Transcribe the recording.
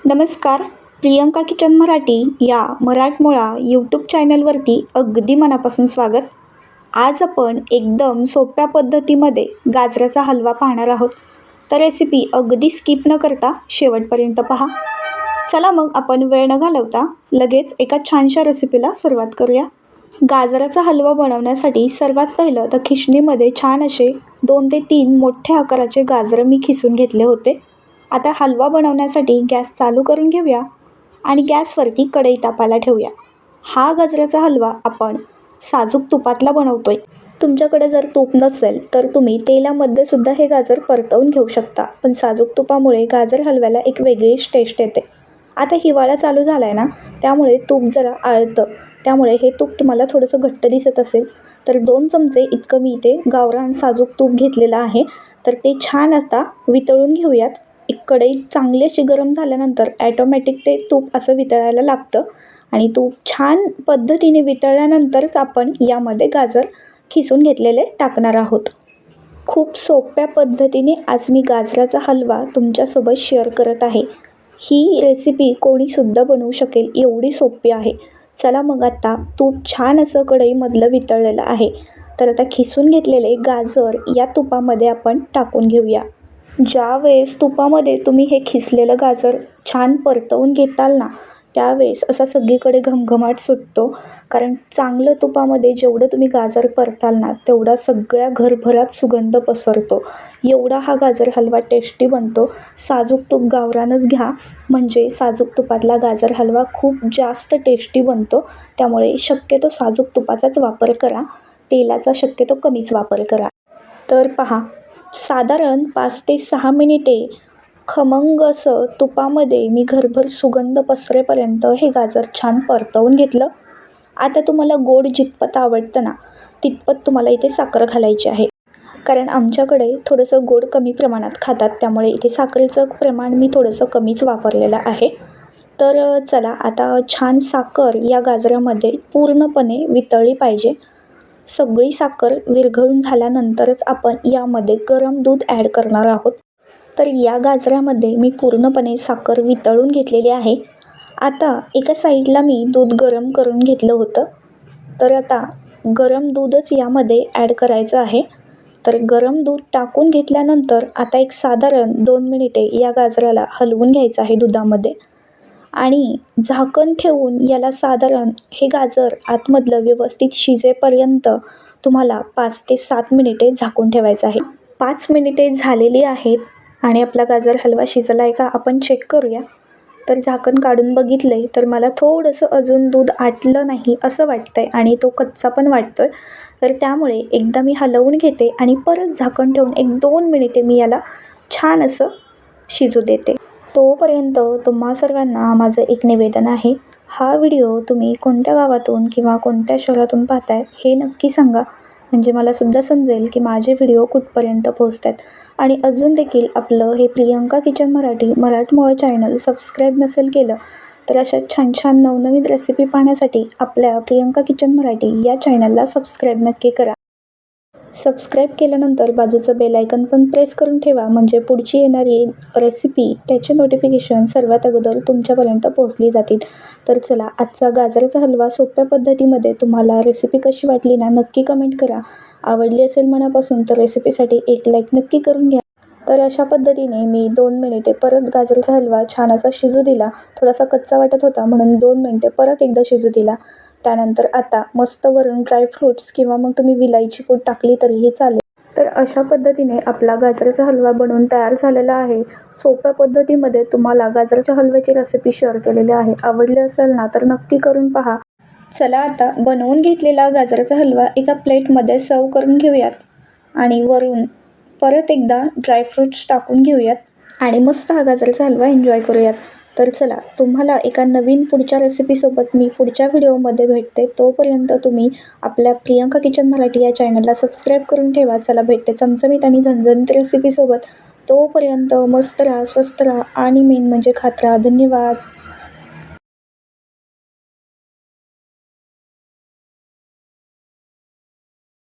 नमस्कार. प्रियंका किचन मराठी या मराठमोळा यूट्यूब चॅनलवरती अगदी मनापासून स्वागत. आज आपण एकदम सोप्या पद्धतीमध्ये गाजराचा हलवा पाहणार आहोत. तर रेसिपी अगदी स्किप न करता शेवटपर्यंत पहा. चला मग आपण वेळ न घालवता लगेच एका छानशा रेसिपीला सुरुवात करूया. गाजराचा हलवा बनवण्यासाठी सर्वात पहिलं तर खिसणीमध्ये छान असे 2 ते 3 मोठ्या आकाराचे गाजरं मी खिसून घेतले होते. आता हलवा बनवण्यासाठी गॅस चालू करून घेऊया आणि गॅसवरती कढई तापायला ठेवूया. हा गाजराचा हलवा आपण साजूक तुपातला बनवतोय. तुमच्याकडे जर तूप नसेल तर तुम्ही तेलामध्ये सुद्धा हे गाजर परतवून घेऊ शकता, पण साजूक तुपामुळे गाजर हलव्याला एक वेगळीच टेस्ट येते. आता हिवाळा चालू झाला आहे ना, त्यामुळे तूप जरा आळतं, त्यामुळे हे तूप तुम्हाला थोडंसं घट्ट दिसत असेल तर 2 चमचे इतकं मी इथे गावरान साजूक तूप घेतलेलं आहे. तर ते छान आता वितळून घेऊयात. एक कढई चांगली अशी गरम झाल्यानंतर ॲटोमॅटिक ते तूप असं वितळायला लागतं आणि तूप छान पद्धतीने वितळल्यानंतरच आपण यामध्ये गाजर खिसून घेतलेले टाकणार आहोत. खूप सोप्या पद्धतीने आज मी गाजराचा हलवा तुमच्यासोबत शेअर करत आहे. ही रेसिपी कोणीसुद्धा बनवू शकेल एवढी सोपी आहे. चला मग आता तूप छान असं कढईमधलं वितळलेलं आहे. तर आता खिसून घेतलेले गाजर या तुपामध्ये आपण टाकून घेऊया. ज्यावेळेस तुपामध्ये तुम्ही हे खिसलेलं गाजर छान परतवून घेताल ना, त्यावेळेस असा सगळीकडे घमघमाट सुटतो. कारण चांगलं तुपामध्ये जेवढं तुम्ही गाजर परताल ना, तेवढा सगळ्या घरभरात सुगंध पसरतो. एवढा हा गाजर हलवा टेस्टी बनतो. साजूक तूप गावरानच घ्या, म्हणजे साजूक तुपातला गाजर हलवा खूप जास्त टेस्टी बनतो. त्यामुळे शक्यतो साजूक तुपाचाच वापर करा, तेलाचा शक्यतो कमीच वापर करा. तर पहा, साधारण 5 ते 6 मिनिटे खमंग असं तुपामध्ये मी घरभर सुगंध पसरेपर्यंत हे गाजर छान परतवून घेतलं. आता तुम्हाला गोड जितपत आवडतं ना, तितपत तुम्हाला इथे साखर घालायची आहे. कारण आमच्याकडे थोडंसं गोड कमी प्रमाणात खातात, त्यामुळे इथे साखरेचं प्रमाण मी थोडंसं कमीच वापरलेलं आहे. तर चला आता छान साखर या गाजरामध्ये पूर्णपणे वितळली पाहिजे. सगळी साखर विरघळून झाल्यानंतरच आपण यामध्ये गरम दूध ॲड करणार आहोत. तर या गाजरामध्ये मी पूर्णपणे साखर वितळून घेतलेली आहे. आता एका साईडला मी दूध गरम करून घेतलं होतं. तर आता गरम दूधच यामध्ये ॲड करायचं आहे. तर गरम दूध टाकून घेतल्यानंतर आता एक साधारण 2 मिनिटे या गाजराला हलवून घ्यायचं आहे दुधामध्ये आणि झाकण ठेवून याला साधारण हे गाजर आतमधलं व्यवस्थित शिजेपर्यंत तुम्हाला 5 ते 7 मिनिटे झाकून ठेवायचं आहे. 5 मिनिटे झालेली आहेत आणि आपला गाजर हलवा शिजला आहे का आपण चेक करूया. तर झाकण काढून बघितले तर मला थोडंसं अजून दूध आटलं नाही असं वाटतंय आणि तो कच्चा पण वाटतोय. तर त्यामुळे एकदा मी हलवून घेते आणि परत झाकण ठेवून एक 2 मिनिटे मी याला छान असं शिजू देते. तोपर्यंत तुम्हा सर्वांना माझं एक निवेदन आहे. हा व्हिडिओ तुम्ही कोणत्या गावातून किंवा कोणत्या शहरातून पाहताय हे नक्की सांगा, म्हणजे मला सुद्धा समजेल की माझे व्हिडिओ कुठपर्यंत पोहोचत आहेत. आणि अजून देखील आपलं हे प्रियंका किचन मराठी मराठमोळं चॅनल सबस्क्राईब नसेल केलं तर अशा छान छान नवनवीन रेसिपी पाहण्यासाठी आपल्या प्रियंका किचन मराठी या चॅनलला सबस्क्राईब नक्की करा. सबस्क्राईब केल्यानंतर बाजूचं बेल आयकन पण प्रेस करून ठेवा, म्हणजे पुढची येणारी रेसिपी त्याचे नोटिफिकेशन सर्वात अगोदर तुमच्यापर्यंत पोहोचली जातील. तर चला, आजचा गाजराचा हलवा सोप्या पद्धतीमध्ये तुम्हाला रेसिपी कशी वाटली ना, नक्की कमेंट करा. आवडली असेल मनापासून तर रेसिपीसाठी एक लाईक नक्की करून घ्या. तर अशा पद्धतीने मी 2 मिनिटे परत गाजराचा हलवा छान असा शिजू दिला. थोडासा कच्चा वाटत होता म्हणून 2 मिनिटे परत एकदा शिजू दिला. त्यानंतर आता मस्त वरून ड्रायफ्रूट्स किंवा मग तुम्ही विलायची पूड टाकली तरीही चालेल. तर अशा पद्धतीने आपला गाजराचा हलवा बनवून तयार झालेला आहे. सोप्या पद्धतीमध्ये तुम्हाला गाजराच्या हलव्याची रेसिपी शेअर केलेली आहे. आवडली असेल ना तर नक्की करून पहा. चला आता बनवून घेतलेला गाजराचा हलवा एका प्लेटमध्ये सर्व करून घेऊयात आणि वरून परत एकदा ड्रायफ्रूट्स टाकून घेऊयात आणि मस्त हा गाजराचा हलवा एन्जॉय करूयात. तर चला, तुम्हाला एका नवीन पुढच्या रेसिपीसोबत मी पुढच्या व्हिडिओमध्ये भेटते. तोपर्यंत तुम्ही आपल्या प्रियंका किचन मराठी या चॅनलला सबस्क्राईब करून ठेवा. चला, भेटते चमचमीत आणि झणझणीत रेसिपीसोबत. तोपर्यंत मस्त राहा, स्वस्त राहा आणि मेन म्हणजे खात राहा. धन्यवाद.